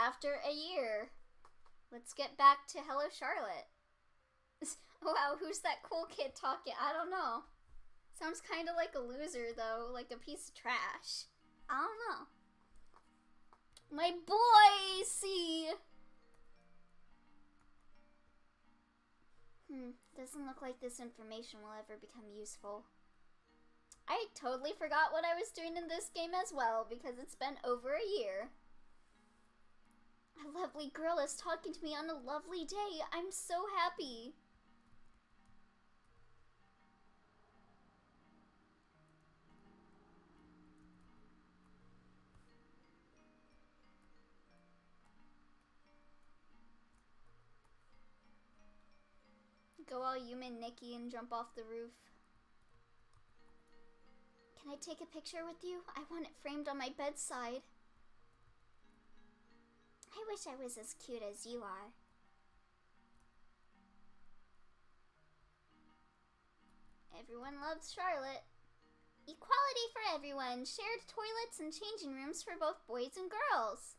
after a year. Let's get back to Hello Charlotte. Wow, who's that cool kid talking? I don't know. Sounds kind of like a loser, though. Like a piece of trash. I don't know. My boy, see? Doesn't look like this information will ever become useful. I totally forgot what I was doing in this game as well, because it's been over a year. A lovely girl is talking to me on a lovely day. I'm so happy. Go all human Nikki and jump off the roof. Can I take a picture with you? I want it framed on my bedside. I wish I was as cute as you are. Everyone loves Charlotte. Equality for everyone. Shared toilets and changing rooms for both boys and girls.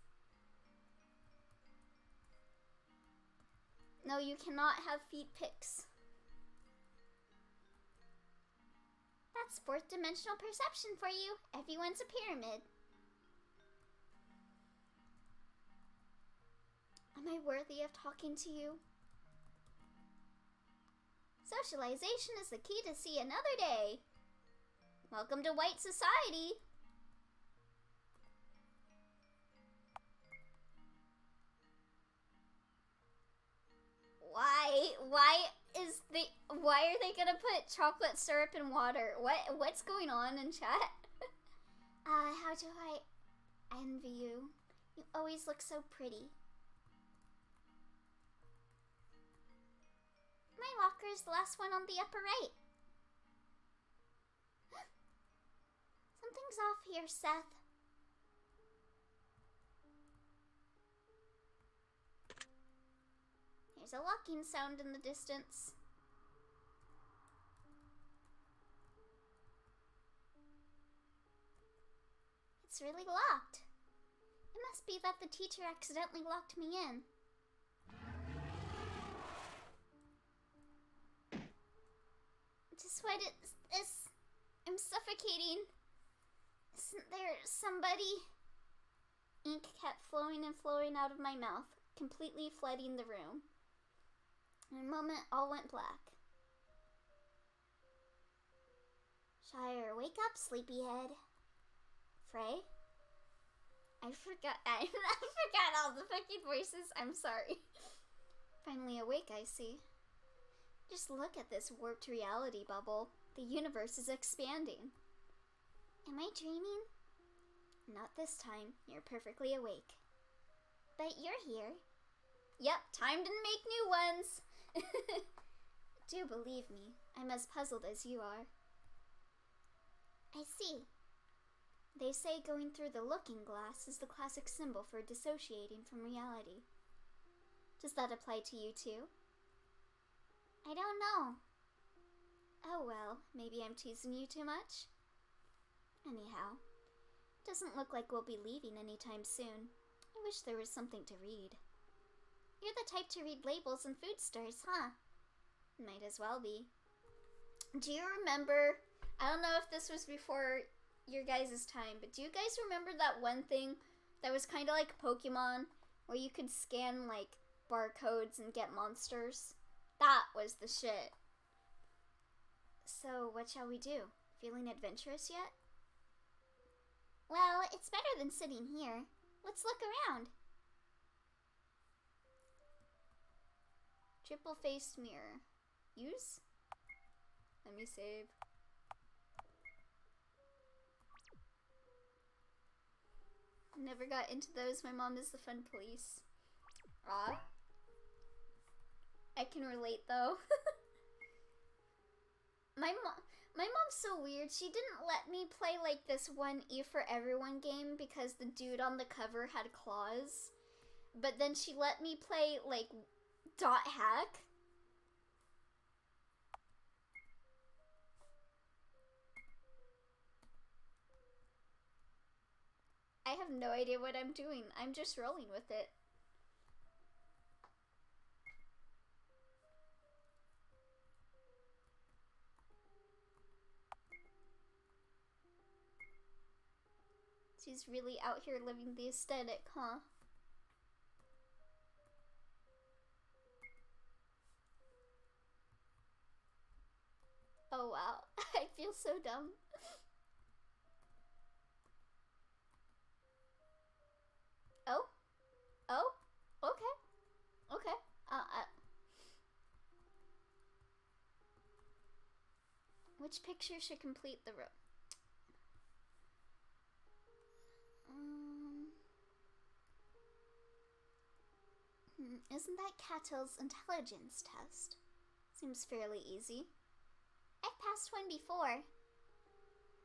No, you cannot have feet pics. That's fourth dimensional perception for you. Everyone's a pyramid. Am I worthy of talking to you? Socialization is the key to see another day. Welcome to white society. Why are they gonna put chocolate syrup in water? What's going on in chat? How do I envy you? You always look so pretty. My locker is the last one on the upper right. Something's off here, Seth. There's a locking sound in the distance. It's really locked. It must be that the teacher accidentally locked me in. Just what is this? I'm suffocating. Isn't there somebody? Ink kept flowing and flowing out of my mouth, completely flooding the room. In a moment, all went black. Shire, wake up, sleepyhead. Frey? I forgot all the fucking voices. I'm sorry. Finally awake, I see. Just look at this warped reality bubble. The universe is expanding. Am I dreaming? Not this time. You're perfectly awake. But you're here. Yep, time to make new ones. Do believe me, I'm as puzzled as you are. I see. They say going through the looking glass is the classic symbol for dissociating from reality. Does that apply to you too? I don't know. Oh well, maybe I'm teasing you too much? Anyhow, doesn't look like we'll be leaving anytime soon. I wish there was something to read. You're the type to read labels and food stores, huh? Might as well be. Do you remember, I don't know if this was before your guys' time, but do you guys remember that one thing that was kind of like Pokemon, where you could scan like barcodes and get monsters? That was the shit. So what shall we do? Feeling adventurous yet? Well, it's better than sitting here. Let's look around. Triple-faced mirror. Use? Let me save. Never got into those. My mom is the fun police. Ah. I can relate though. My mom's so weird. She didn't let me play like this one E for Everyone game because the dude on the cover had claws. But then she let me play like Dot Hack. I have no idea what I'm doing. I'm just rolling with it. She's really out here living the aesthetic, huh? Oh wow, I feel so dumb. Oh? Oh? Okay. Okay. Which picture should complete the row? Isn't that Cato's intelligence test? Seems fairly easy. I've passed one before.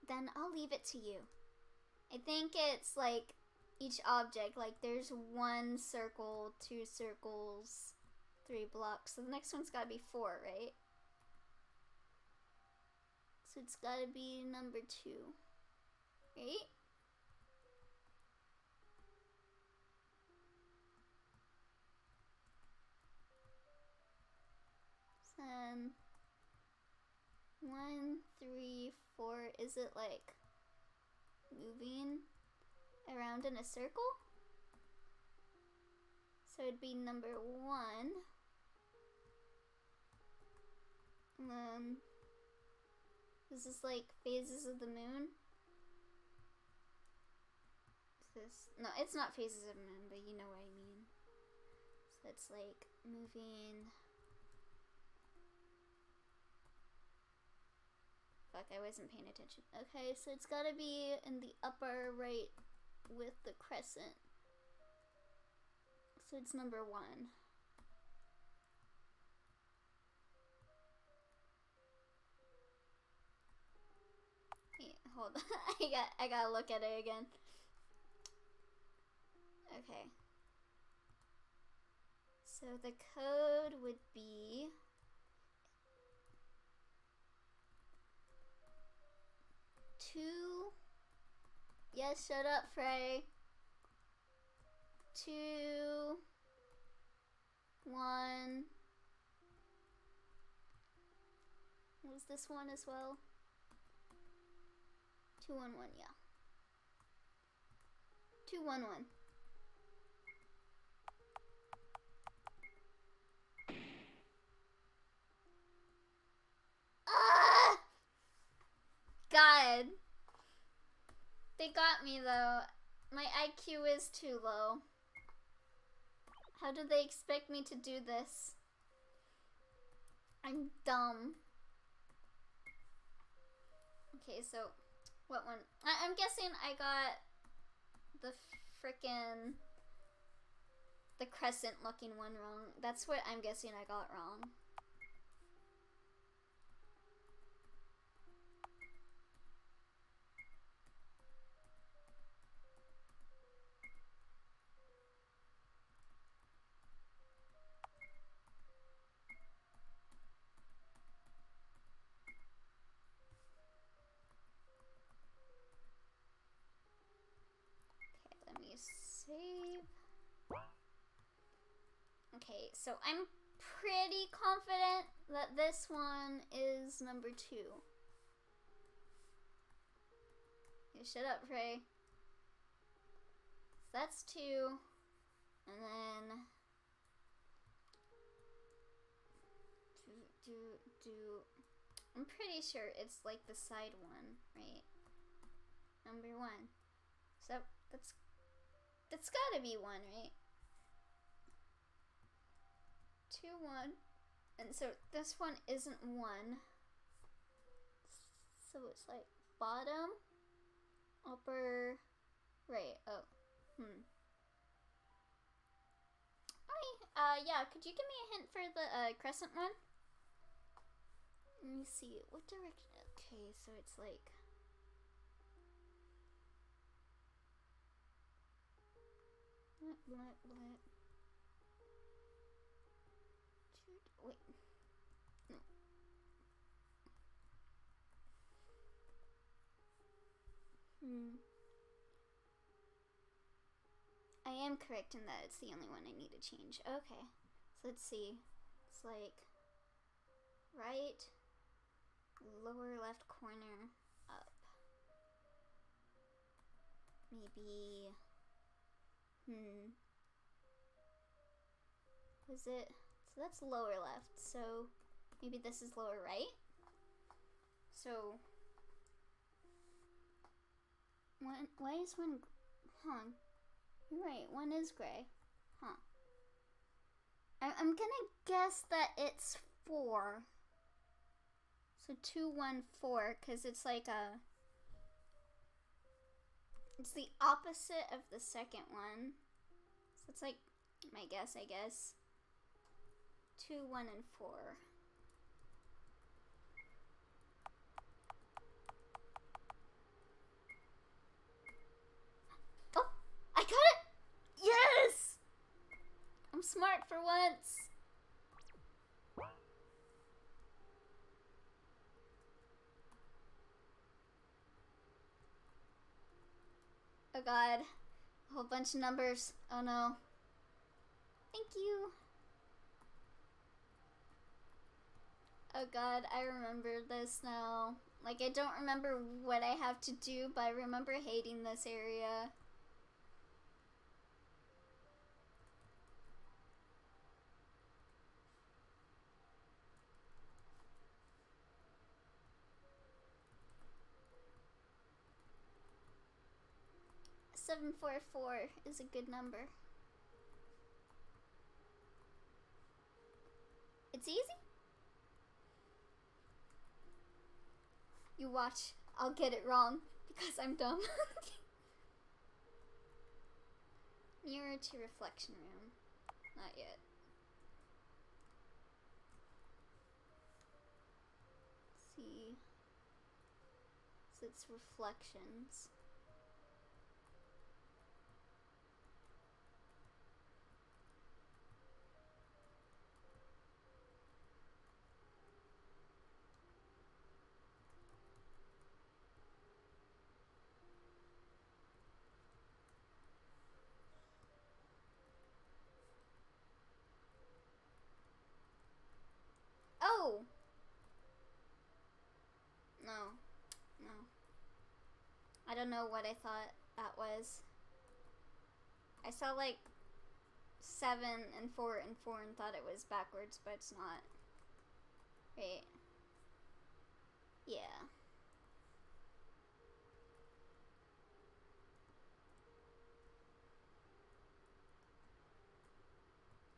Then I'll leave it to you. I think it's like each object, like there's 1 circle, 2 circles, 3 blocks. So the next one's gotta be 4, right? So it's gotta be number 2, right? Then 1, 3, 4. Is it like moving around in a circle? So it'd be number 1. And then this is like phases of the moon. Is this? No, it's not phases of the moon, but you know what I mean. So it's like moving. Fuck, I wasn't paying attention. Okay, so it's gotta be in the upper right with the crescent. So it's number 1. Wait, hold on. I gotta look at it again. Okay. So the code would be 2. Yes, shut up, Frey. 2, 1. Was this one as well? 2, 1, 1, yeah. 2, 1, 1. Ah! God. They got me though. My IQ is too low. How do they expect me to do this? I'm dumb. Okay, so what one? I'm guessing I got the crescent looking one wrong. That's what I'm guessing I got wrong. Save. Okay, so I'm pretty confident that this one is number 2. Yeah, shut up, Frey. So that's 2. And then I'm pretty sure it's like the side one, right? Number 1. So that's gotta be 1, right? 2, 1. And so this one isn't 1. So it's like bottom, upper, right. Oh. Okay, yeah, could you give me a hint for the crescent one? Let me see. What direction? Okay, so it's like Wait. No. I am correct in that it's the only one I need to change. Okay, so let's see. It's like right, lower left corner, up. Maybe, was it? So that's lower left, so maybe this is lower right? So, why is one, you're right, one is gray, I'm gonna guess that it's 4. So 2, 1, 4, because it's like it's the opposite of the second one. So it's like my guess, I guess. 2, 1, and 4. Oh, I got it! Yes! I'm smart for once. Oh god, a whole bunch of numbers. Oh no. Thank you. Oh god, I remember this now. Like, I don't remember what I have to do, but I remember hating this area. Seven, 4, 4 is a good number. It's easy? You watch, I'll get it wrong because I'm dumb. Mirror to reflection room. Not yet. Let's see. So it's reflections. Oh! No. No. I don't know what I thought that was. I saw like 7 and 4 and 4 and thought it was backwards, but it's not. Wait. Yeah.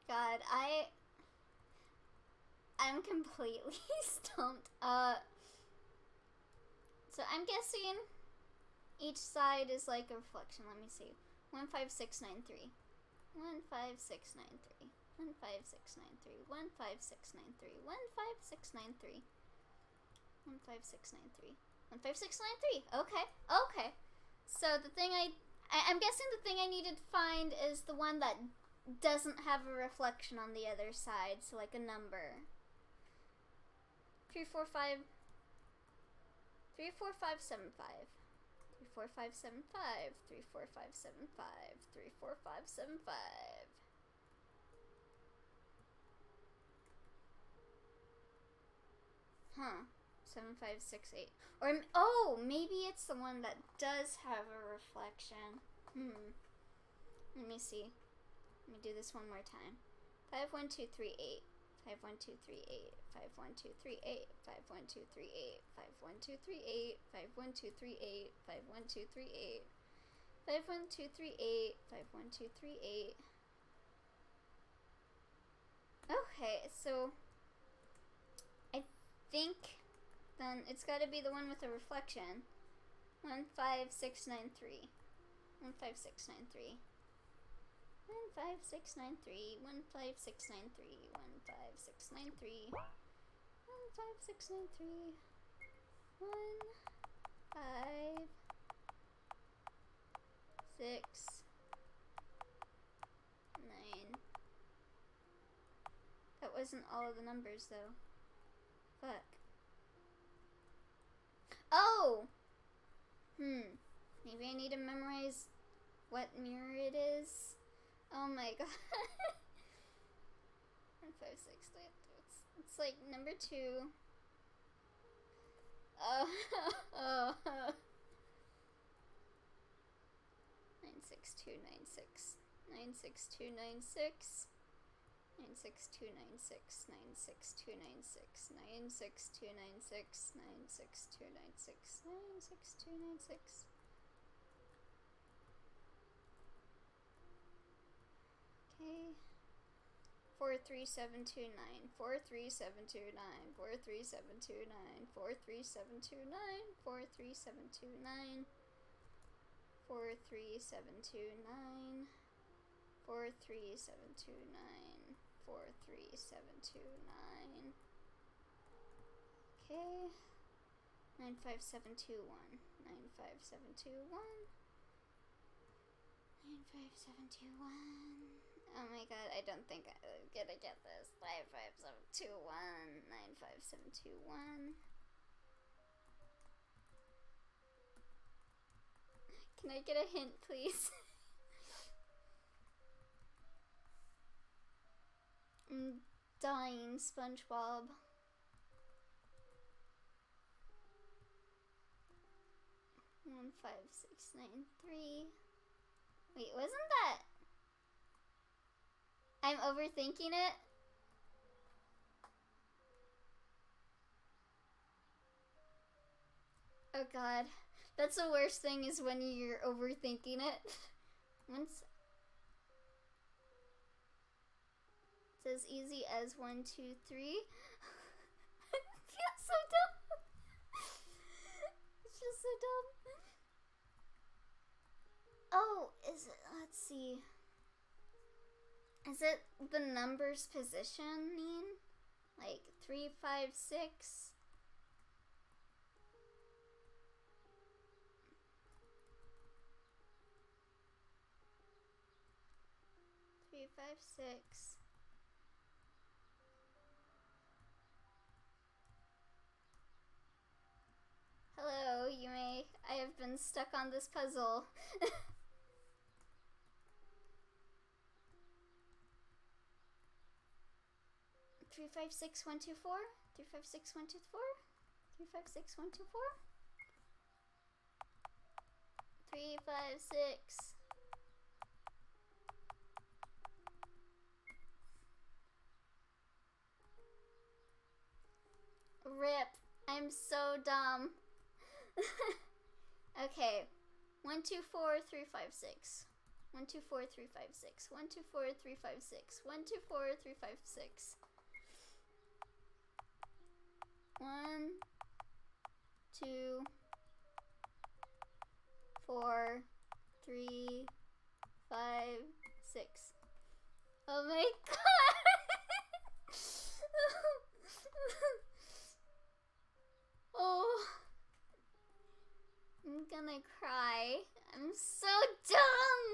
God, I'm completely stumped. So I'm guessing each side is like a reflection. Let me see. 1, 5, 6, 9, 3. 1, 5, 6, 9, 3. 1, 5, 6, 9, 3. 1, 5, 6, 9, 3. 1, 5, 6, 9, 3. 1, 5, 6, 9, 3. 1, 5, 6, 9, 3. Okay. Okay. So the thing I'm guessing the thing I needed to find is the one that doesn't have a reflection on the other side. So like a number. 3, 4, 5. 3, 4, 5, 7, 5. 3, 4, 5, 7, 5. 3, 4, 5, 7, 5. 3, 4, 5, 7, 5. Huh. 7, 5, 6, 8. Or, oh, maybe it's the one that does have a reflection. Let me see. Let me do this one more time. 5, 1, 2, 3, 8. 5, 1, 2, 3, 8. 5, 1, 2, 3, 8. 5, 1, 2, 3, 8. 5, 1, 2, 3, 8. 5, 1, 2, 3, 8. 5, 1, 2, 3, 8. 5, 1, 2, 3, 8. 5, 1, 2, 3, 8. Okay, so I think then it's got to be the one with the reflection. 1, 5, 6, 9, 3. 1, 5, 6, 9, 3. 1, 5, 6, 9, 3. 1, 5, 6, 9, 3. 1, 5, 6, 9, 3. 1, 5, 6, 9, 3. 1, 5, 6, 9. That wasn't all of the numbers though. Fuck. Oh! Maybe I need to memorize what mirror it is. my god. 1, 5, 6. It's like number 2. Oh. 96296. 96296. 96296. 96296. 96296. 96296. 96296. Okay. 43729. 43729. 43729. 43729. 43729. 43729. 43729. 43729. Okay. 95721. 95721. 95721. Oh my god, I don't think I'm gonna get this. 95721. 95721. Can I get a hint, please? I'm dying, SpongeBob. One, 5, 6, 9, 3. Wait, wasn't that? I'm overthinking it. Oh god. That's the worst thing, is when you're overthinking it. Once it's as easy as 1, 2, 3. I feel so dumb. It's just so dumb. Oh, is it? Let's see. Is it the numbers positioning? Like 3, 5, 6? 3, 5, 6. Hello, Yume. I have been stuck on this puzzle. 3, 5, 6, 1, 2, 4. 3, 5, 6, 1, 2, 4. 3, 5, 6, 1, 2, 4. 3, 5, 6. Rip. I'm so dumb. Okay. 1, 2, 4, 3, 5, 6. 1, 2, 4, 3, 5, 6. 1, 2, 4, 3, 5, 6. 1, 2, 4, 3, 5, 6. 1, 2, 4, 3, 5, 6. Oh my god! Oh, I'm gonna cry. I'm so dumb.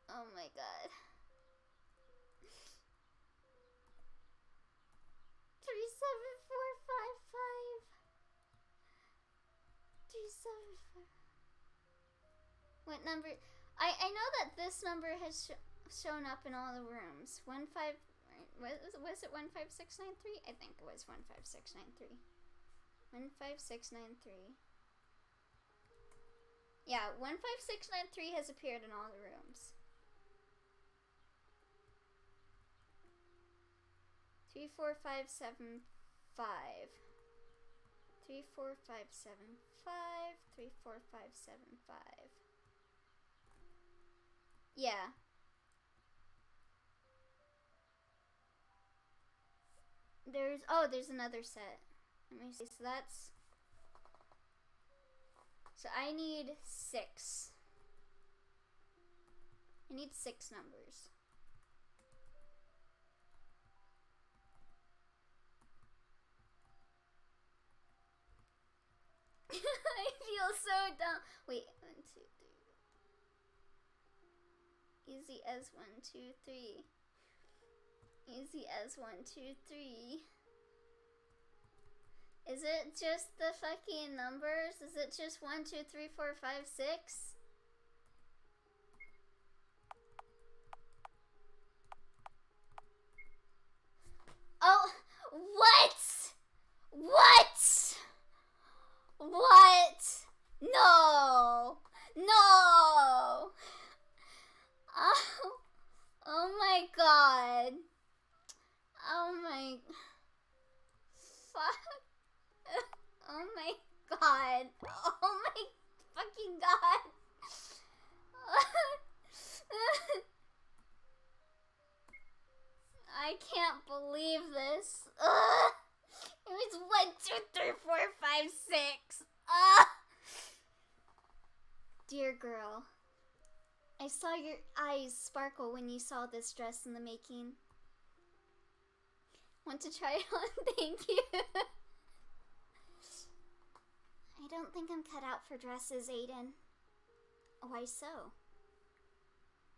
Oh my god. 3, 7, 4, 5, 5. 3, 7, 4. What number? I know that this number has shown up in all the rooms. 1, 5. Was it 15693? I think it was 15693. 15693. Yeah, 15693 has appeared in all the rooms. 3, 4, 5, 7, 5. 3, 4, 5, 7, 5. 3, 4, 5, 7, 5. Yeah. There's another set. Let me see. So I need 6. I need 6 numbers. I feel so dumb. Wait, 1, 2, 3. Easy as 1, 2, 3. Easy as 1, 2, 3. Is it just the fucking numbers? Is it just 1, 2, 3, 4, 5, 6? hair girl. I saw your eyes sparkle when you saw this dress in the making. Want to try it on? Thank you. I don't think I'm cut out for dresses, Aiden. Why so?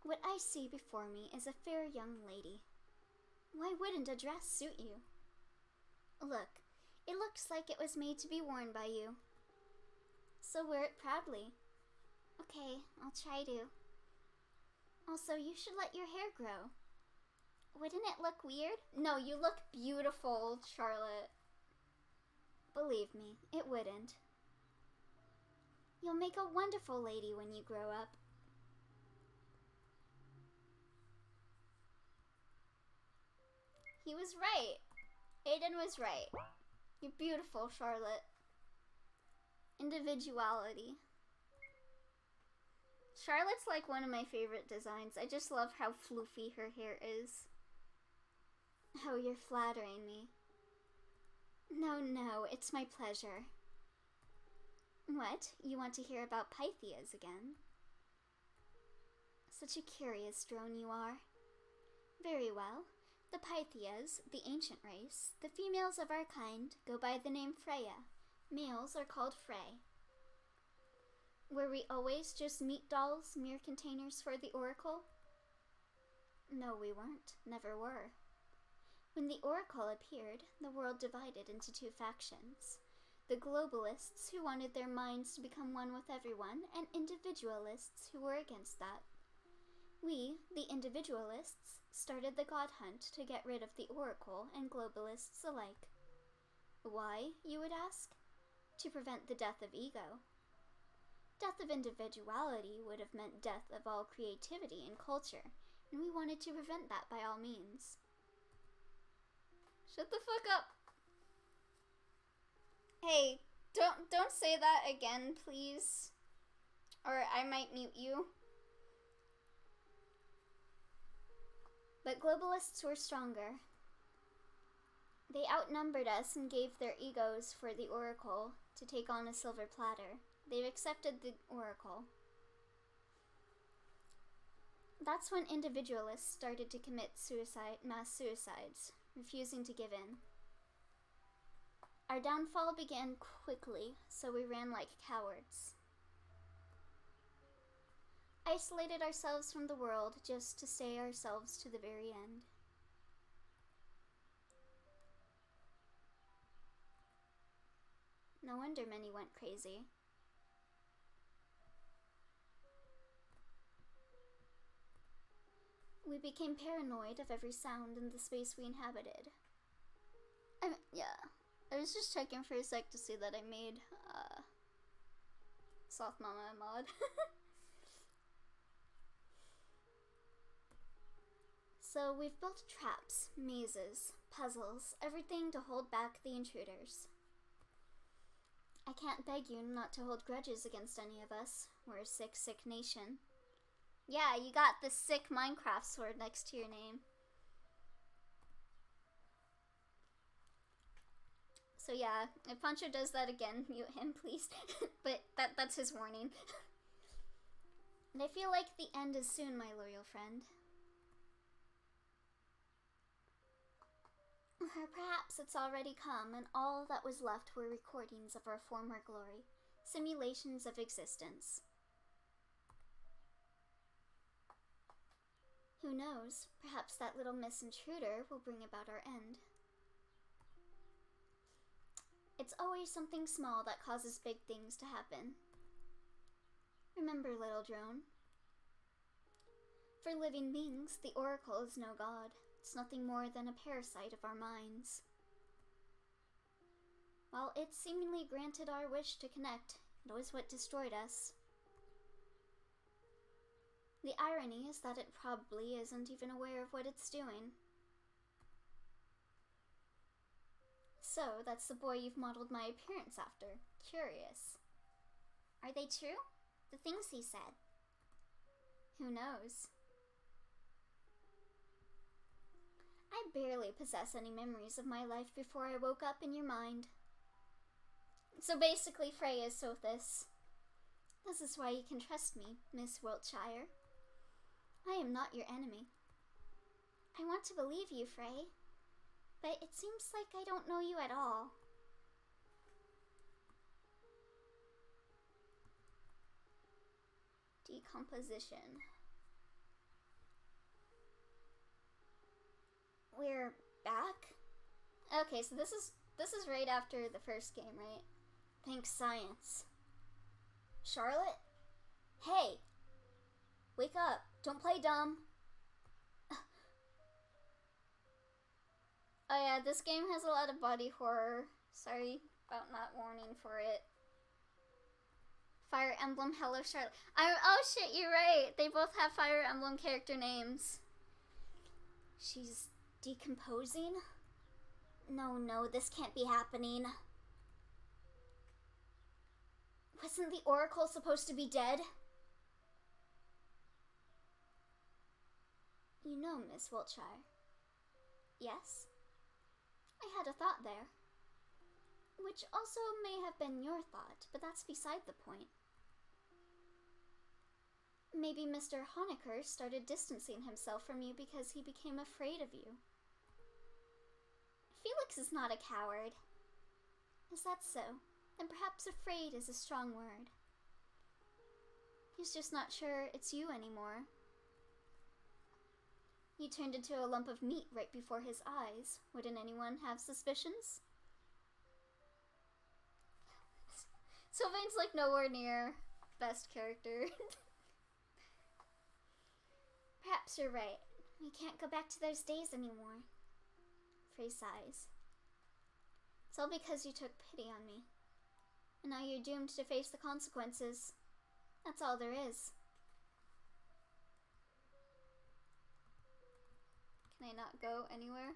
What I see before me is a fair young lady. Why wouldn't a dress suit you? Look, it looks like it was made to be worn by you. So wear it proudly. Okay, I'll try to. Also, you should let your hair grow. Wouldn't it look weird? No, you look beautiful, Charlotte. Believe me, it wouldn't. You'll make a wonderful lady when you grow up. He was right. Aiden was right. You're beautiful, Charlotte. Individuality. Charlotte's like one of my favorite designs. I just love how floofy her hair is. Oh, you're flattering me. No, it's my pleasure. What? You want to hear about Pythias again? Such a curious drone you are. Very well. The Pythias, the ancient race, the females of our kind, go by the name Freya. Males are called Frey. Were we always just meat dolls, mere containers for the Oracle? No, we weren't. Never were. When the Oracle appeared, the world divided into two factions. The globalists, who wanted their minds to become one with everyone, and individualists, who were against that. We, the individualists, started the God Hunt to get rid of the Oracle and globalists alike. Why, you would ask? To prevent the death of ego. Death of individuality would have meant death of all creativity and culture, and we wanted to prevent that by all means. Shut the fuck up. Hey, don't say that again, please. Or I might mute you. But globalists were stronger. They outnumbered us and gave their egos for the Oracle to take on a silver platter. They've accepted the Oracle. That's when individualists started to commit mass suicides, refusing to give in. Our downfall began quickly, so we ran like cowards. Isolated ourselves from the world just to stay ourselves to the very end. No wonder many went crazy. We became paranoid of every sound in the space we inhabited. I was just checking for a sec to see that I made, Soft Mama a mod. So we've built traps, mazes, puzzles, everything to hold back the intruders. I can't beg you not to hold grudges against any of us. We're a sick, sick nation. Yeah, you got the sick Minecraft sword next to your name. So yeah, if Pancho does that again, mute him, please. But that's his warning. And I feel like the end is soon, my loyal friend. Or perhaps it's already come, and all that was left were recordings of our former glory, simulations of existence. Who knows, perhaps that little Miss Intruder will bring about our end. It's always something small that causes big things to happen. Remember, little drone. For living beings, the Oracle is no god. It's nothing more than a parasite of our minds. While it seemingly granted our wish to connect, it was what destroyed us. The irony is that it probably isn't even aware of what it's doing. So, that's the boy you've modeled my appearance after. Curious. Are they true? The things he said? Who knows? I barely possess any memories of my life before I woke up in your mind. So basically, Frey is Sothis. This is why you can trust me, Miss Wiltshire. I am not your enemy. I want to believe you, Frey, but it seems like I don't know you at all. Decomposition. We're back? Okay, so this is right after the first game, right? Thanks, science. Charlotte? Hey! Wake up! Don't play dumb! Oh yeah, this game has a lot of body horror. Sorry about not warning for it. Fire Emblem, hello Charlotte. Oh shit, you're right! They both have Fire Emblem character names. She's decomposing? No, this can't be happening. Wasn't the Oracle supposed to be dead? You know, Miss Wiltshire. Yes? I had a thought there. Which also may have been your thought, but that's beside the point. Maybe Mr. Honecker started distancing himself from you because he became afraid of you. Felix is not a coward. Is that so? Then perhaps afraid is a strong word. He's just not sure it's you anymore. You turned into a lump of meat right before his eyes. Wouldn't anyone have suspicions? Sylvain's like nowhere near best character. Perhaps you're right. We can't go back to those days anymore. Frey sighs. It's all because you took pity on me. And now you're doomed to face the consequences. That's all there is. Can I not go anywhere?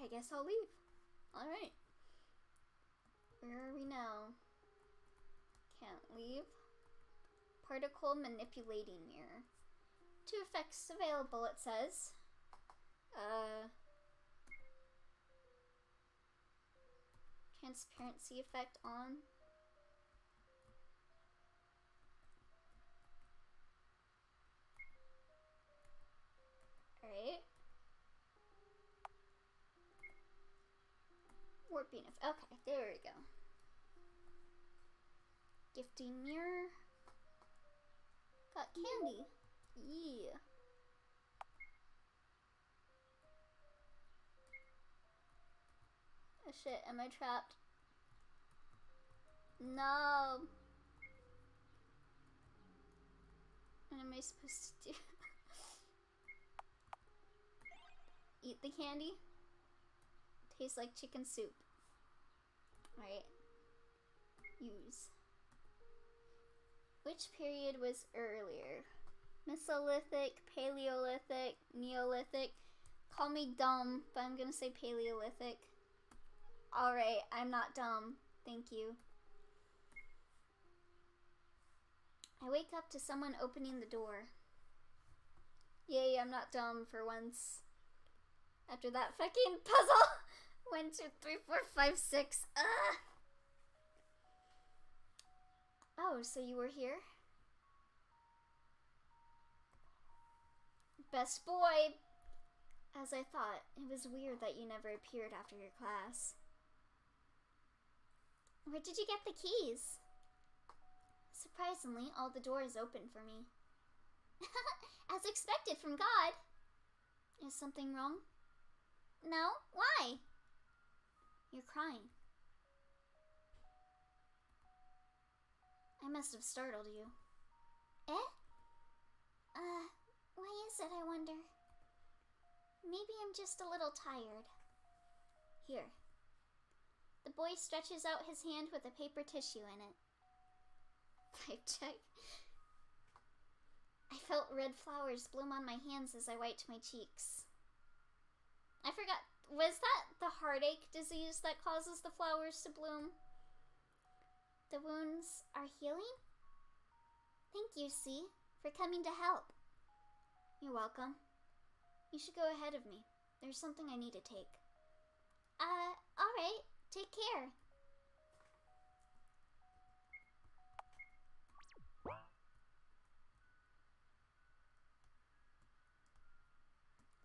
I guess I'll leave. Alright. Where are we now? Can't leave. Particle manipulating mirror. 2 effects available, it says. Transparency effect on. Alright. Warping effect. Okay, there we go. Gifting mirror. Got candy. Yeah. Oh shit, am I trapped? No. What am I supposed to do? Eat the candy? Tastes like chicken soup. Alright. Use. Which period was earlier? Mesolithic, Paleolithic, Neolithic. Call me dumb, but I'm gonna say Paleolithic. Alright, I'm not dumb. Thank you. I wake up to someone opening the door. Yay, I'm not dumb for once. After that fucking puzzle. 1, 2, 3, 4, 5, 6. Oh, so you were here? Best boy! As I thought, it was weird that you never appeared after your class. Where did you get the keys? Surprisingly, all the doors open for me. As expected from God. Is something wrong? No? Why? You're crying. I must have startled you. Eh? Why is it, I wonder? Maybe I'm just a little tired. Here. The boy stretches out his hand with a paper tissue in it. Pipe check. I felt red flowers bloom on my hands as I wiped my cheeks. I forgot, was that the heartache disease that causes the flowers to bloom? The wounds are healing? Thank you, C, for coming to help. You're welcome. You should go ahead of me. There's something I need to take. Alright. Take care.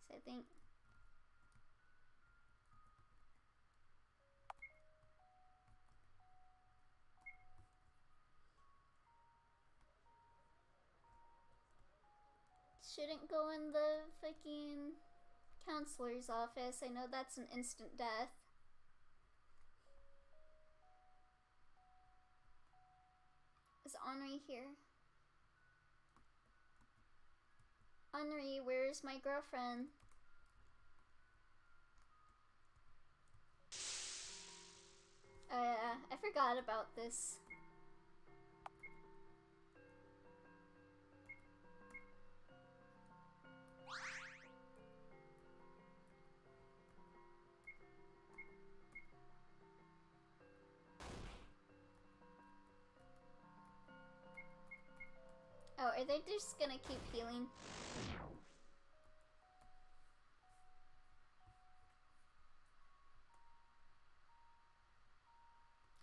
So I think... Shouldn't go in the fucking counselor's office. I know that's an instant death. Is Henri here? Henri, where's my girlfriend? Oh yeah, I forgot about this. Oh, are they just gonna keep healing?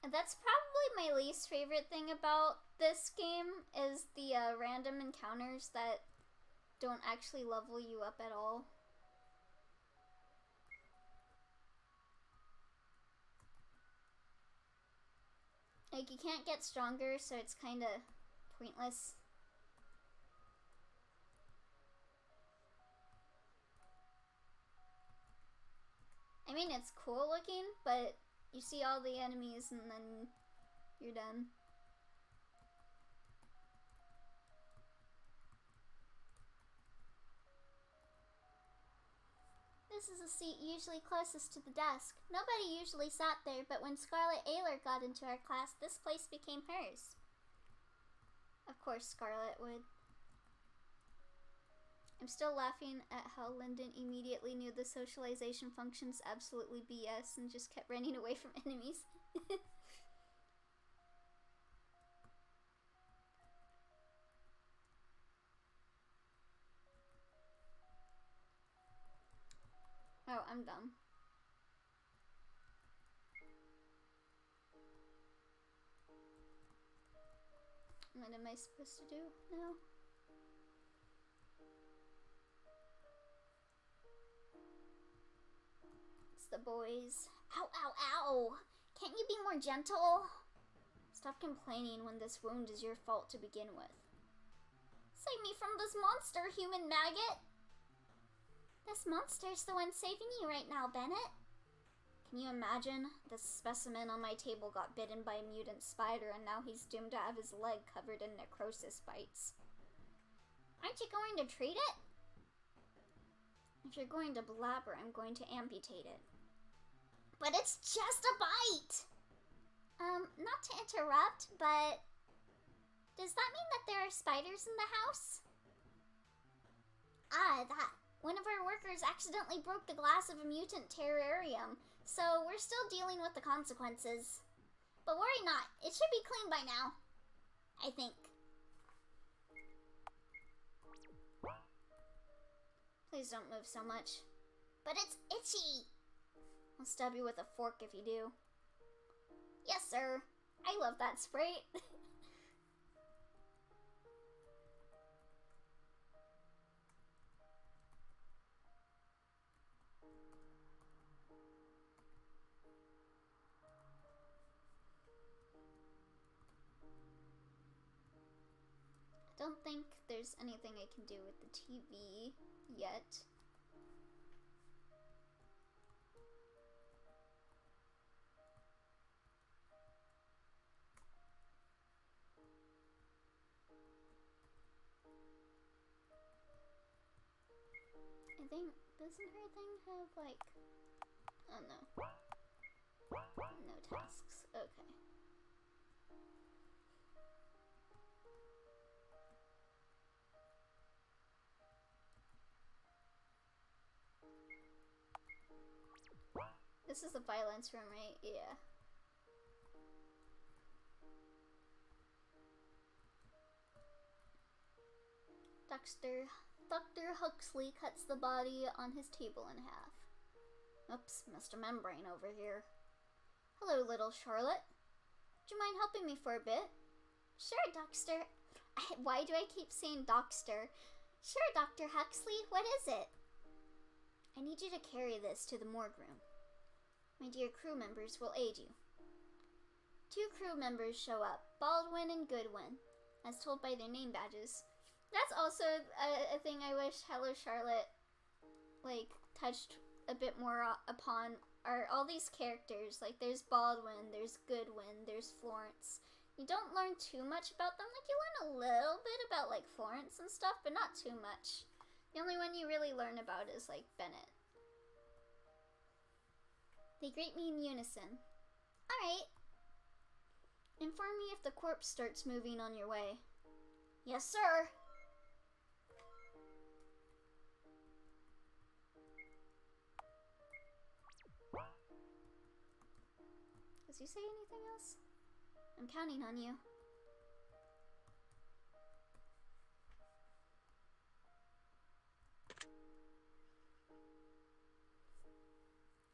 And that's probably my least favorite thing about this game is the random encounters that don't actually level you up at all. Like, you can't get stronger, so it's kinda pointless. I mean, it's cool looking, but you see all the enemies and then you're done. This is a seat usually closest to the desk. Nobody usually sat there, but when Scarlet Ayler got into our class, this place became hers. Of course Scarlet would. I'm still laughing at how Lyndon immediately knew the socialization function's absolutely BS and just kept running away from enemies. Oh, I'm dumb. What am I supposed to do now? It's the boys. Ow, ow, ow! Can't you be more gentle? Stop complaining when this wound is your fault to begin with. Save me from this monster, human maggot! This monster's the one saving you right now, Bennett. Can you imagine? This specimen on my table got bitten by a mutant spider and now he's doomed to have his leg covered in necrosis bites. Aren't you going to treat it? If you're going to blabber, I'm going to amputate it. But it's just a bite! Not to interrupt, but... does that mean that there are spiders in the house? Ah, that. One of our workers accidentally broke the glass of a mutant terrarium, so we're still dealing with the consequences. But worry not, it should be clean by now. I think. Please don't move so much. But it's itchy! I'll stab you with a fork if you do. Yes, sir. I love that sprite. I don't think there's anything I can do with the TV yet. I think, doesn't her thing have like, oh no, no tasks, okay. This is the violence room, right? Yeah. Dexter. Dr. Huxley cuts the body on his table in half. Oops, missed a membrane over here. Hello, little Charlotte. Do you mind helping me for a bit? Sure, Doctor. Why do I keep saying Doctor? Sure, Dr. Huxley. What is it? I need you to carry this to the morgue room. My dear crew members will aid you. 2 crew members show up, Baldwin and Goodwin, as told by their name badges. That's also a thing I wish Hello Charlotte, touched a bit more upon, are all these characters. Like, there's Baldwin, there's Goodwin, there's Florence. You don't learn too much about them. Like, you learn a little bit about, Florence and stuff, but not too much. The only one you really learn about is, Bennett. They greet me in unison. Alright. Inform me if the corpse starts moving on your way. Yes, sir. Does he say anything else? I'm counting on you.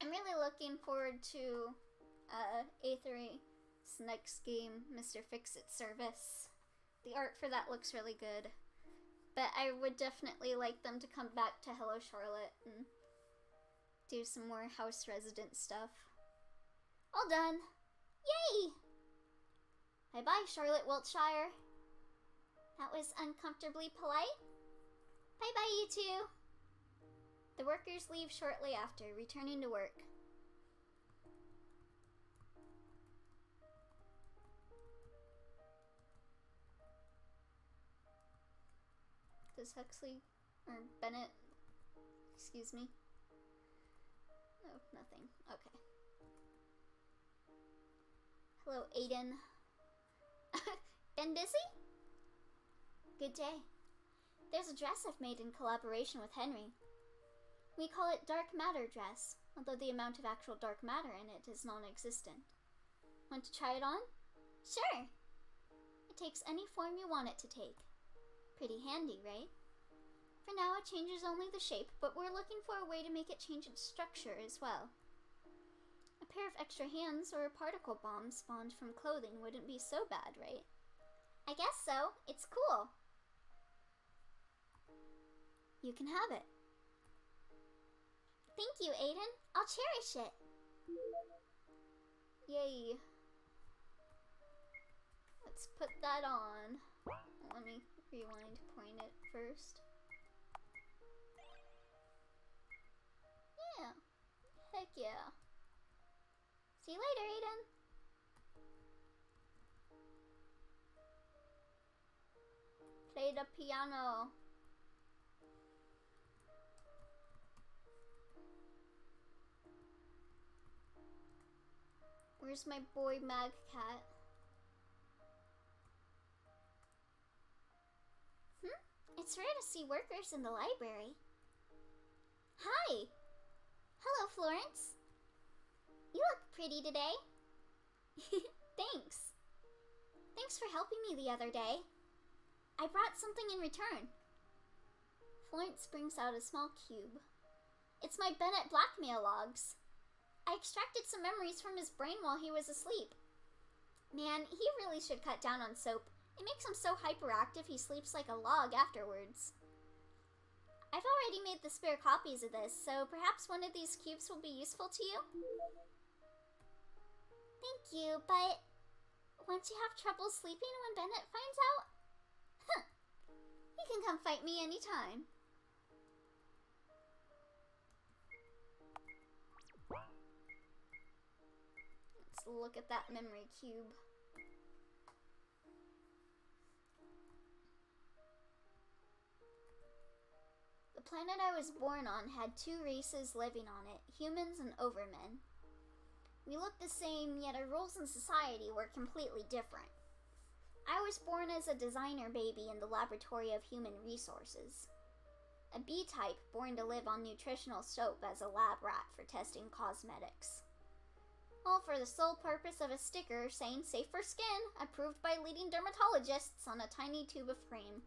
I'm really looking forward to A3's next game, Mr. Fix-It Service. The art for that looks really good. But I would definitely like them to come back to Hello Charlotte and do some more house resident stuff. All done. Yay! Bye-bye, Charlotte Wiltshire. That was uncomfortably polite. Bye-bye, you two. The workers leave shortly after, returning to work. Does Huxley, or Bennett, excuse me? No, nothing. Okay. Hello, Aiden. Been busy? Good day. There's a dress I've made in collaboration with Henry. We call it dark matter dress, although the amount of actual dark matter in it is non-existent. Want to try it on? Sure. It takes any form you want it to take. Pretty handy, right? For now, it changes only the shape, but we're looking for a way to make it change its structure as well. A pair of extra hands or a particle bomb spawned from clothing wouldn't be so bad, right? I guess so. It's cool. You can have it. Thank you, Aiden. I'll cherish it. Yay. Let's put that on. Let me rewind point it first. Yeah. Heck yeah. See you later, Aiden. Play the piano. Where's my boy Mag Cat? It's rare to see workers in the library. Hi! Hello, Florence. You look pretty today. Thanks. Thanks for helping me the other day. I brought something in return. Florence brings out a small cube. It's my Bennett blackmail logs. I extracted some memories from his brain while he was asleep. Man, he really should cut down on soap. It makes him so hyperactive he sleeps like a log afterwards. I've already made the spare copies of this, so perhaps one of these cubes will be useful to you? Thank you, but won't you have trouble sleeping when Bennett finds out? You can come fight me anytime. Let's look at that memory cube. The planet I was born on had 2 races living on it, humans and overmen. We looked the same, yet our roles in society were completely different. I was born as a designer baby in the laboratory of human resources. A B-type born to live on nutritional soap as a lab rat for testing cosmetics. All for the sole purpose of a sticker saying safe for skin, approved by leading dermatologists on a tiny tube of cream.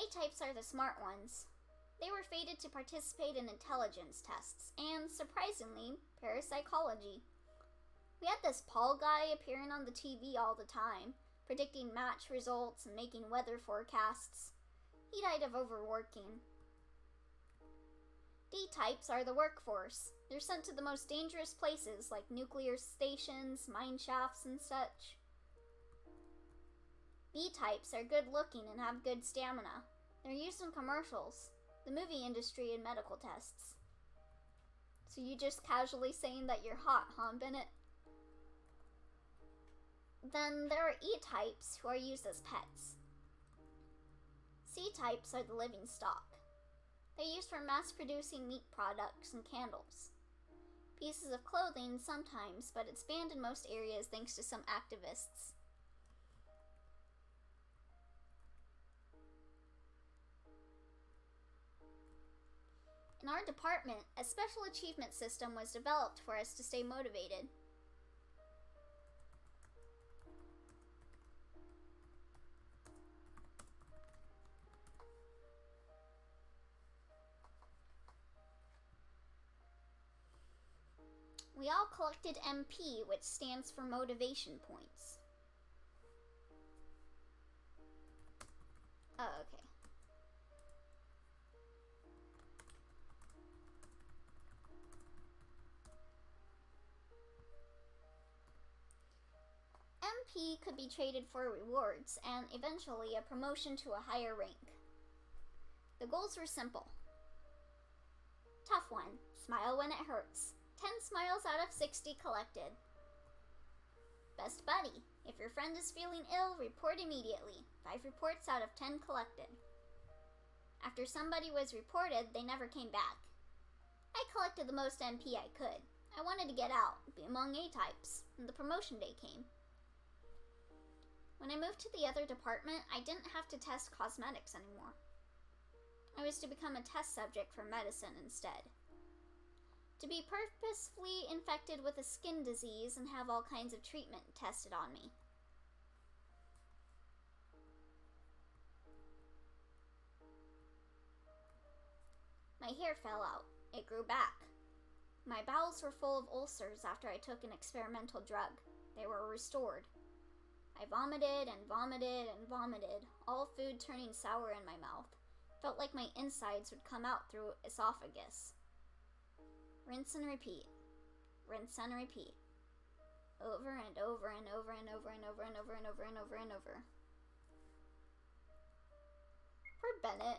A-types are the smart ones. They were fated to participate in intelligence tests and, surprisingly, parapsychology. We had this Paul guy appearing on the TV all the time, predicting match results and making weather forecasts. He died of overworking. D-types are the workforce. They're sent to the most dangerous places like nuclear stations, mine shafts, and such. B-types are good looking and have good stamina. They're used in commercials, the movie industry, and medical tests. So you just casually saying that you're hot, huh, Bennett? Then there are E-types who are used as pets. C-types are the living stock. They're used for mass-producing meat products and candles. Pieces of clothing sometimes, but it's banned in most areas thanks to some activists. In our department, a special achievement system was developed for us to stay motivated. We all collected MP, which stands for motivation points. Oh, okay. MP could be traded for rewards and eventually a promotion to a higher rank. The goals were simple. Tough one, smile when it hurts. 10 smiles out of 60 collected. Best buddy, if your friend is feeling ill, report immediately. 5 reports out of 10 collected. After somebody was reported, they never came back. I collected the most MP I could. I wanted to get out, be among A-types, and the promotion day came. When I moved to the other department, I didn't have to test cosmetics anymore. I was to become a test subject for medicine instead. To be purposefully infected with a skin disease and have all kinds of treatment tested on me. My hair fell out. It grew back. My bowels were full of ulcers after I took an experimental drug. They were restored. I vomited and vomited and vomited, all food turning sour in my mouth. Felt like my insides would come out through esophagus. Rinse and repeat. Rinse and repeat. Over and over and over and over and over and over and over and over and over. Poor Bennett.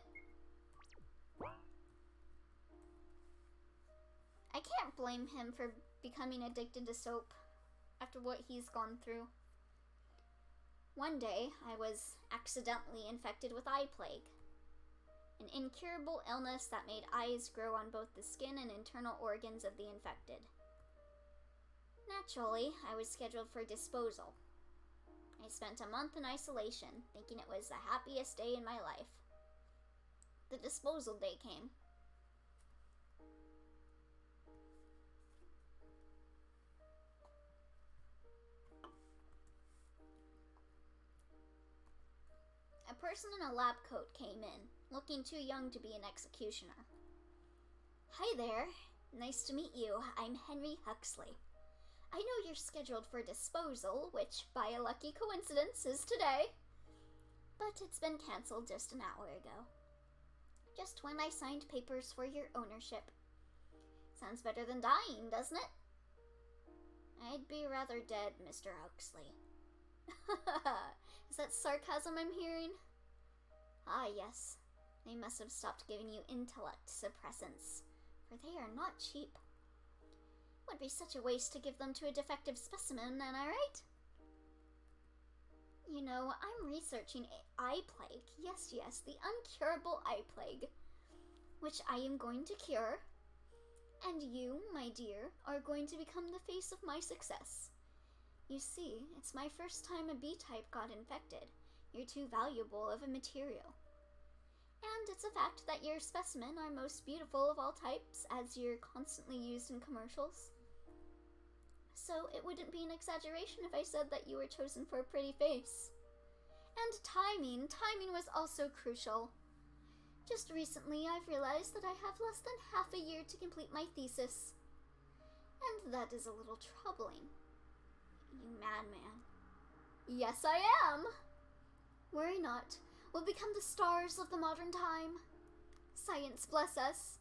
I can't blame him for becoming addicted to soap after what he's gone through. One day, I was accidentally infected with eye plague. An incurable illness that made eyes grow on both the skin and internal organs of the infected. Naturally, I was scheduled for disposal. I spent a month in isolation, thinking it was the happiest day in my life. The disposal day came. A person in a lab coat came in, looking too young to be an executioner. Hi there. Nice to meet you. I'm Henry Huxley. I know you're scheduled for disposal, which, by a lucky coincidence, is today. But it's been canceled just an hour ago. Just when I signed papers for your ownership. Sounds better than dying, doesn't it? I'd be rather dead, Mr. Huxley. Is that sarcasm I'm hearing? Ah, yes. They must have stopped giving you intellect suppressants, for they are not cheap. Would be such a waste to give them to a defective specimen, am I right? You know, I'm researching eye plague. Yes, the uncurable eye plague, which I am going to cure. And you, my dear, are going to become the face of my success. You see, it's my first time a B-type got infected. You're too valuable of a material. And it's a fact that your specimen are most beautiful of all types, as you're constantly used in commercials. So it wouldn't be an exaggeration if I said that you were chosen for a pretty face. And timing was also crucial. Just recently, I've realized that I have less than half a year to complete my thesis. And that is a little troubling. You madman. Yes, I am! Worry not. We'll become the stars of the modern time. Science bless us.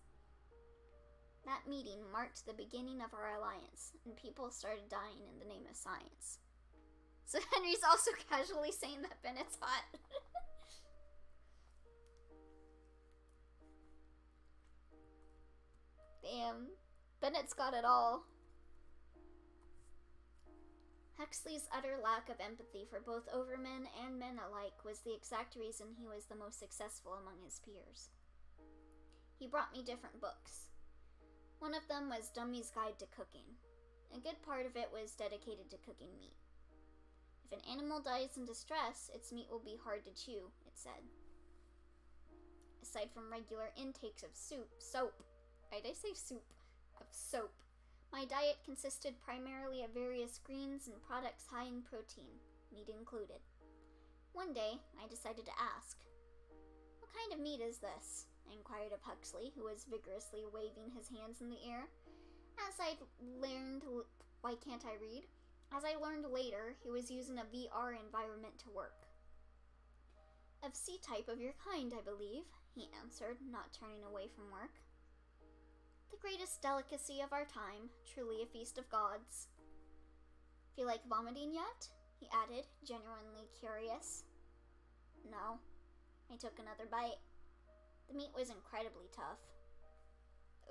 That meeting marked the beginning of our alliance, and people started dying in the name of science. So Henry's also casually saying that Bennett's hot. Damn, Bennett's got it all. Huxley's utter lack of empathy for both overmen and men alike was the exact reason he was the most successful among his peers. He brought me different books. One of them was Dummy's Guide to Cooking. A good part of it was dedicated to cooking meat. If an animal dies in distress, its meat will be hard to chew, it said. Aside from regular intakes of soap, my diet consisted primarily of various greens and products high in protein, meat included. One day, I decided to ask, "What kind of meat is this?" I inquired of Huxley, who was vigorously waving his hands in the air. As I learned later, he was using a VR environment to work. "Of C-type of your kind, I believe," he answered, not turning away from work. "The greatest delicacy of our time, truly a feast of gods." "Feel like vomiting yet?" he added, genuinely curious. No. I took another bite. The meat was incredibly tough.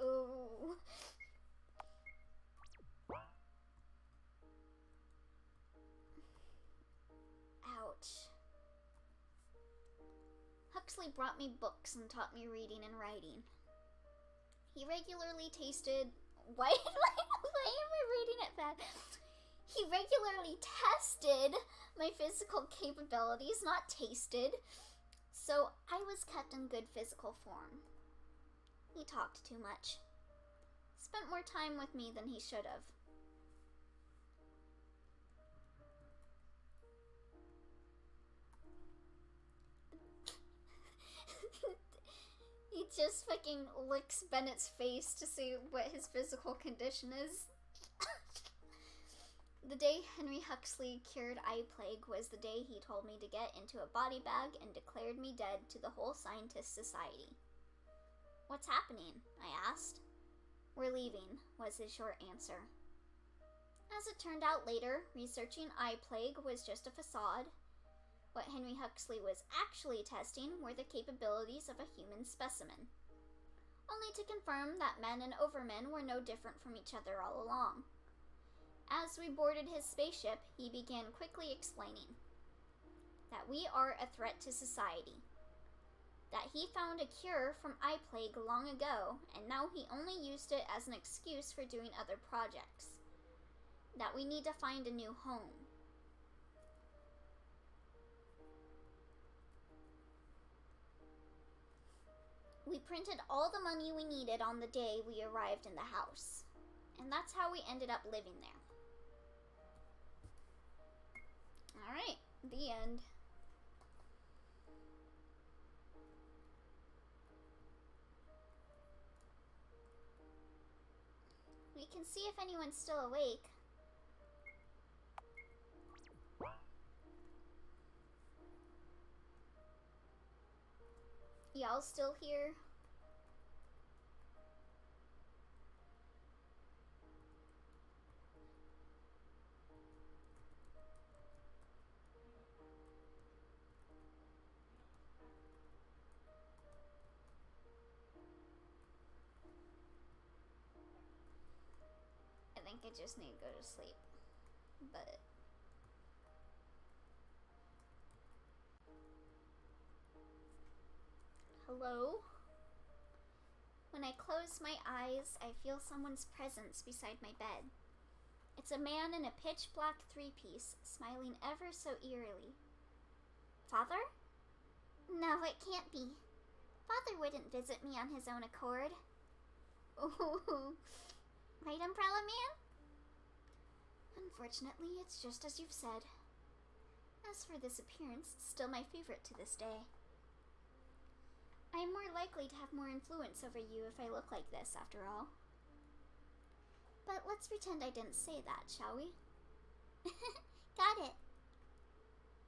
Ooh. Ouch. Huxley brought me books and taught me reading and writing. He regularly tasted... Why am I reading it bad? He regularly tested my physical capabilities, not tasted, so I was kept in good physical form. He talked too much. Spent more time with me than he should have. He just fucking licks Bennett's face to see what his physical condition is. The day Henry Huxley cured eye plague was the day he told me to get into a body bag and declared me dead to the whole scientist society. "What's happening?" I asked. "We're leaving," was his short answer. As it turned out later, researching eye plague was just a facade. What Henry Huxley was actually testing were the capabilities of a human specimen. Only to confirm that men and overmen were no different from each other all along. As we boarded his spaceship, he began quickly explaining that we are a threat to society, that he found a cure from eye plague long ago, and now he only used it as an excuse for doing other projects, that we need to find a new home. We printed all the money we needed on the day we arrived in the house, and that's how we ended up living there. Alright, the end. We can see if anyone's still awake. Y'all still here? I think I just need to go to sleep. But hello? When I close my eyes, I feel someone's presence beside my bed. It's a man in a pitch-black three-piece, smiling ever so eerily. Father? No, it can't be. Father wouldn't visit me on his own accord. Ooh. Right, Umbrella Man? Unfortunately, it's just as you've said. As for this appearance, it's still my favorite to this day. I am more likely to have more influence over you if I look like this, after all. But let's pretend I didn't say that, shall we? Got it.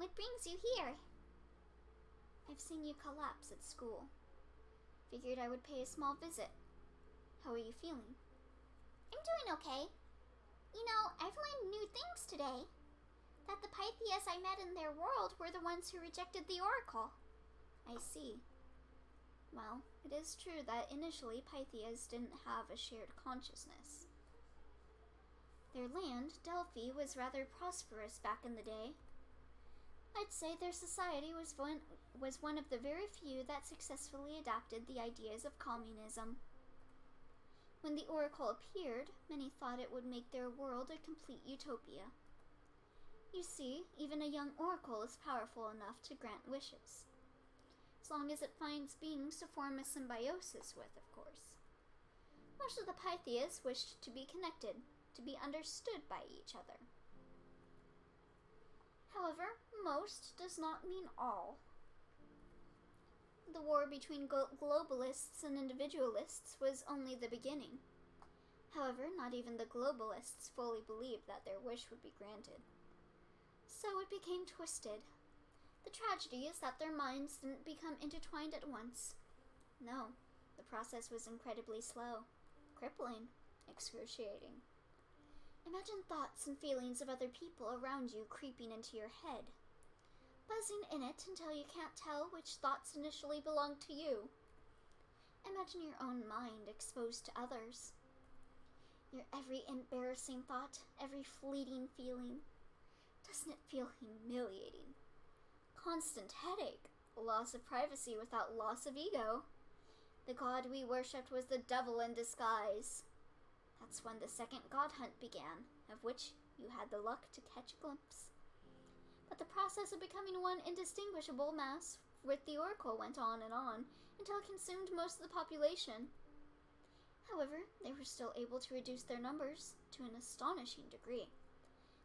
What brings you here? I've seen you collapse at school. Figured I would pay a small visit. How are you feeling? I'm doing okay. You know, I've learned new things today. That the Pythias I met in their world were the ones who rejected the Oracle. I see. Well, it is true that initially Pythias didn't have a shared consciousness. Their land, Delphi, was rather prosperous back in the day. I'd say their society was one of the very few that successfully adapted the ideas of communism. When the Oracle appeared, many thought it would make their world a complete utopia. You see, even a young Oracle is powerful enough to grant wishes. As long as it finds beings to form a symbiosis with, of course. Most of the Pythias wished to be connected, to be understood by each other. However, most does not mean all. The war between globalists and individualists was only the beginning. However, not even the globalists fully believed that their wish would be granted. So it became twisted. The tragedy is that their minds didn't become intertwined at once. No, the process was incredibly slow, crippling, excruciating. Imagine thoughts and feelings of other people around you creeping into your head, buzzing in it until you can't tell which thoughts initially belonged to you. Imagine your own mind exposed to others. Your every embarrassing thought, every fleeting feeling. Doesn't it feel humiliating? Constant headache, loss of privacy without loss of ego. The god we worshipped was the devil in disguise. That's when the second god hunt began, of which you had the luck to catch a glimpse. But the process of becoming one indistinguishable mass with the Oracle went on until it consumed most of the population. However, they were still able to reduce their numbers to an astonishing degree.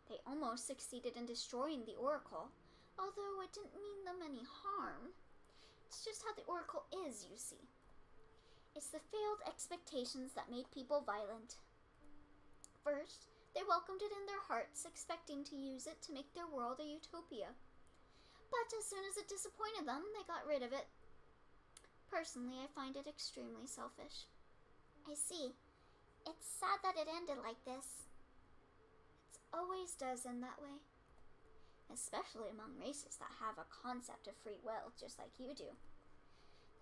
They almost succeeded in destroying the Oracle, although it didn't mean them any harm. It's just how the Oracle is, you see. It's the failed expectations that made people violent. First, they welcomed it in their hearts, expecting to use it to make their world a utopia. But as soon as it disappointed them, they got rid of it. Personally, I find it extremely selfish. I see. It's sad that it ended like this. It always does end that way. Especially among races that have a concept of free will, just like you do.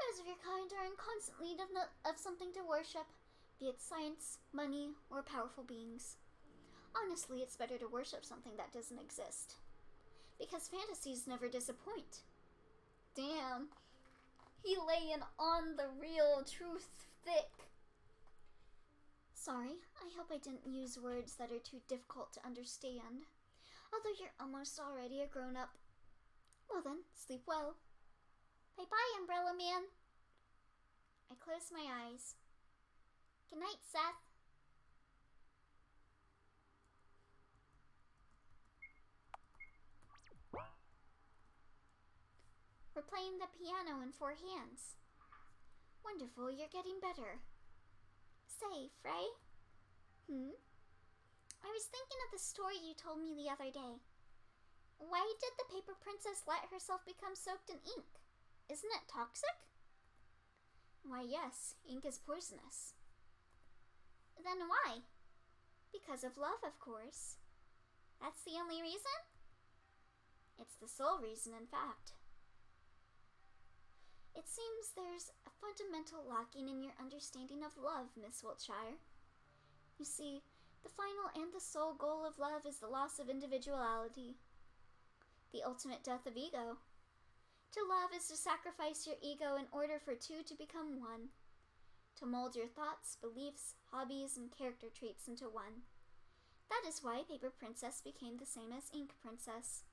Those of your kind are in constant need of something to worship, be it science, money, or powerful beings. Honestly, it's better to worship something that doesn't exist. Because fantasies never disappoint. Damn. He laying on the real truth thick. Sorry, I hope I didn't use words that are too difficult to understand. Although you're almost already a grown-up. Well then, sleep well. Bye-bye, Umbrella Man. I close my eyes. Good night, Seth. We're playing the piano in 4 hands. Wonderful, you're getting better. Say, Frey? I was thinking of the story you told me the other day. Why did the paper princess let herself become soaked in ink? Isn't it toxic? Why, yes, ink is poisonous. Then why? Because of love, of course. That's the only reason? It's the sole reason, in fact. It seems there's a fundamental lacking in your understanding of love, Miss Wiltshire. You see, the final and the sole goal of love is the loss of individuality. The ultimate death of ego. To love is to sacrifice your ego in order for two to become one. To mold your thoughts, beliefs, hobbies, and character traits into one. That is why Paper Princess became the same as Ink Princess.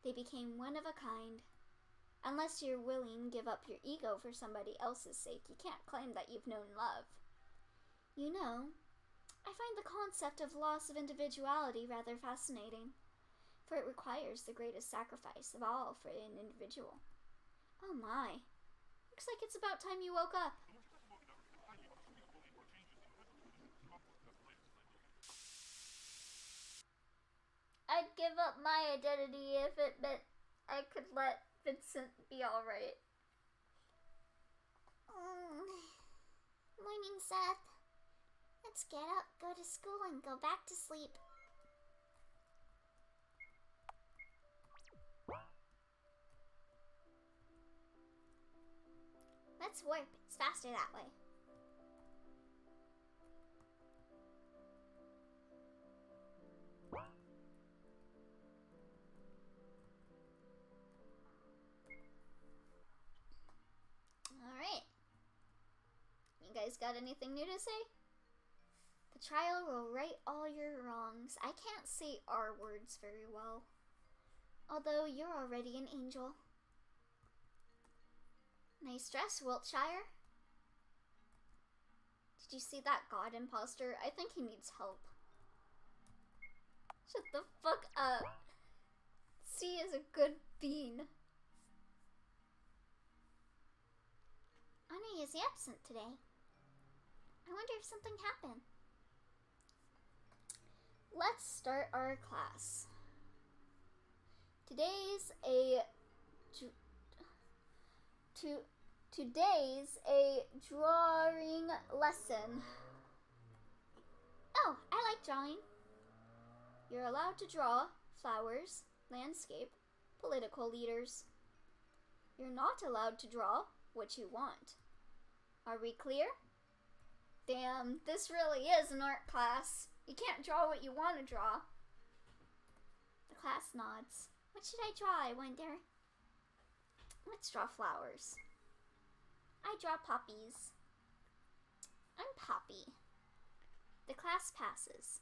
They became one of a kind. Unless you're willing to give up your ego for somebody else's sake, you can't claim that you've known love. You know, I find the concept of loss of individuality rather fascinating, for it requires the greatest sacrifice of all for an individual. Oh my, what Looks like it's about time you woke up. I'd give up my identity if it meant I could let Vincent be alright. Morning, Seth. Let's get up, go to school, and go back to sleep. Let's warp. It's faster that way. Alright. You guys got anything new to say? The trial will right all your wrongs. I can't say R words very well. Although you're already an angel. Nice dress, Wiltshire. Did you see that god imposter? I think he needs help. Shut the fuck up. C is a good bean. Ani is absent today. I wonder if something happened. Let's start our class. Today's a drawing lesson. Oh, I like drawing. You're allowed to draw flowers, landscape, political leaders. You're not allowed to draw what you want. Are we clear? Damn, this really is an art class. You can't draw what you want to draw. The class nods. What should I draw, I wonder? Let's draw flowers. I draw poppies. I'm Poppy. The class passes.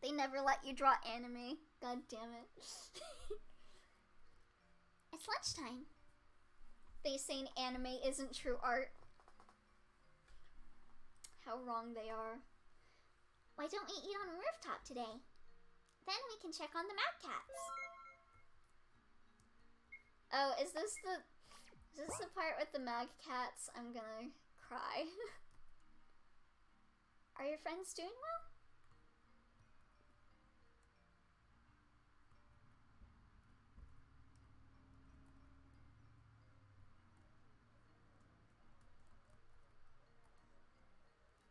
They never let you draw anime. God damn it. It's lunchtime. They saying anime isn't true art. How wrong they are. Why don't we eat on a rooftop today? Then we can check on the Mad Cats. Oh, is this the part with the Mad Cats? I'm gonna cry. Are your friends doing well?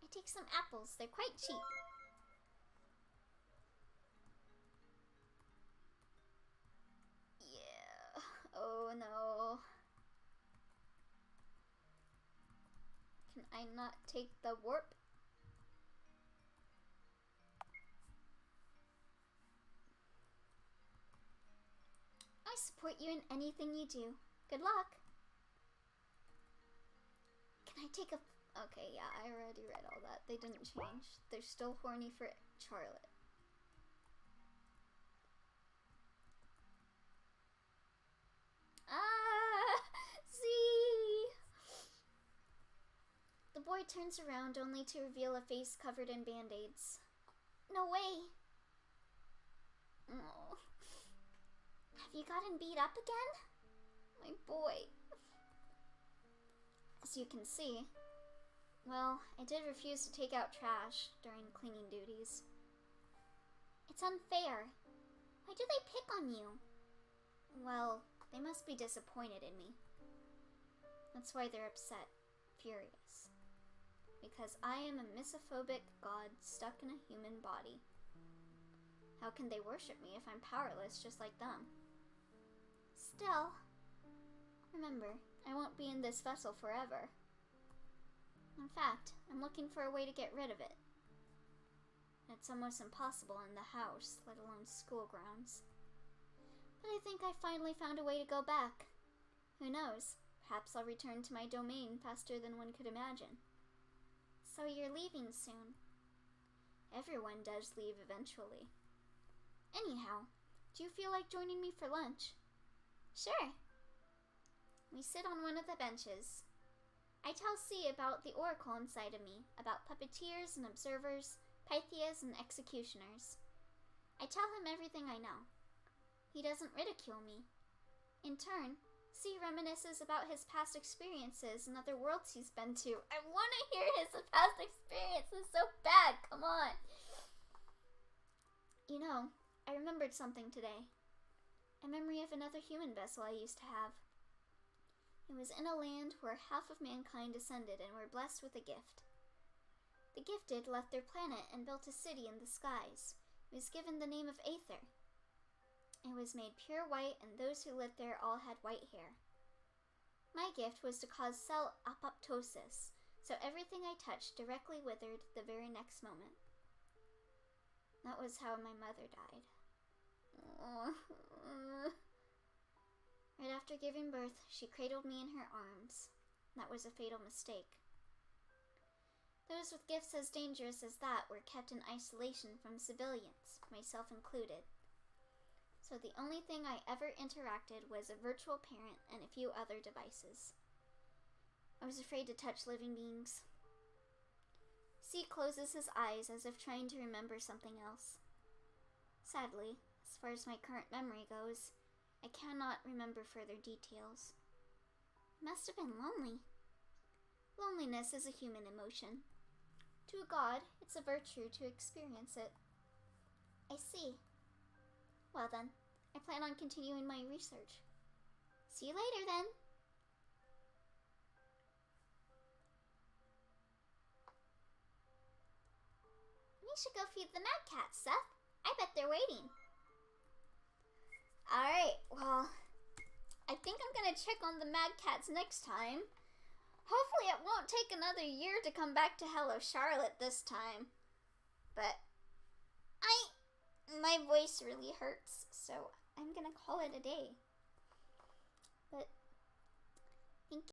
I take some apples. They're quite cheap. Yeah. Oh no. Can I not take the warp? I support you in anything you do. Good luck. Can I take a... Okay, yeah, I already read all that. They didn't change. They're still horny for Charlotte. Ah! See? The boy turns around only to reveal a face covered in band-aids. No way! Oh. Have you gotten beat up again? My boy. As you can see, well, I did refuse to take out trash during cleaning duties. It's unfair. Why do they pick on you? Well, they must be disappointed in me. That's why they're upset, furious. Because I am a misophobic god stuck in a human body. How can they worship me if I'm powerless just like them? Still, remember, I won't be in this vessel forever. In fact, I'm looking for a way to get rid of it. It's almost impossible in the house, let alone school grounds. But I think I finally found a way to go back. Who knows? Perhaps I'll return to my domain faster than one could imagine. So you're leaving soon. Everyone does leave eventually. Anyhow, do you feel like joining me for lunch? Sure. We sit on one of the benches. I tell C about the oracle inside of me, about puppeteers and observers, Pythias and executioners. I tell him everything I know. He doesn't ridicule me. In turn, C reminisces about his past experiences and other worlds he's been to. I want to hear his past experiences so bad. Come on. You know, I remembered something today. A memory of another human vessel I used to have. It was in a land where half of mankind descended and were blessed with a gift. The gifted left their planet and built a city in the skies. It was given the name of Aether. It was made pure white, and those who lived there all had white hair. My gift was to cause cell apoptosis, so everything I touched directly withered the very next moment. That was how my mother died. Right after giving birth, she cradled me in her arms. That was a fatal mistake. Those with gifts as dangerous as that were kept in isolation from civilians, myself included. So the only thing I ever interacted was a virtual parent and a few other devices. I was afraid to touch living beings. C closes his eyes as if trying to remember something else. Sadly, as far as my current memory goes, I cannot remember further details. It must have been lonely. Loneliness is a human emotion. To a god, it's a virtue to experience it. I see. Well then, I plan on continuing my research. See you later then. We should go feed the mad cats, Seth. I bet they're waiting. Alright, well, I think I'm gonna check on the mad cats next time. Hopefully it won't take another year to come back to Hello Charlotte this time. But my voice really hurts, so I'm gonna call it a day.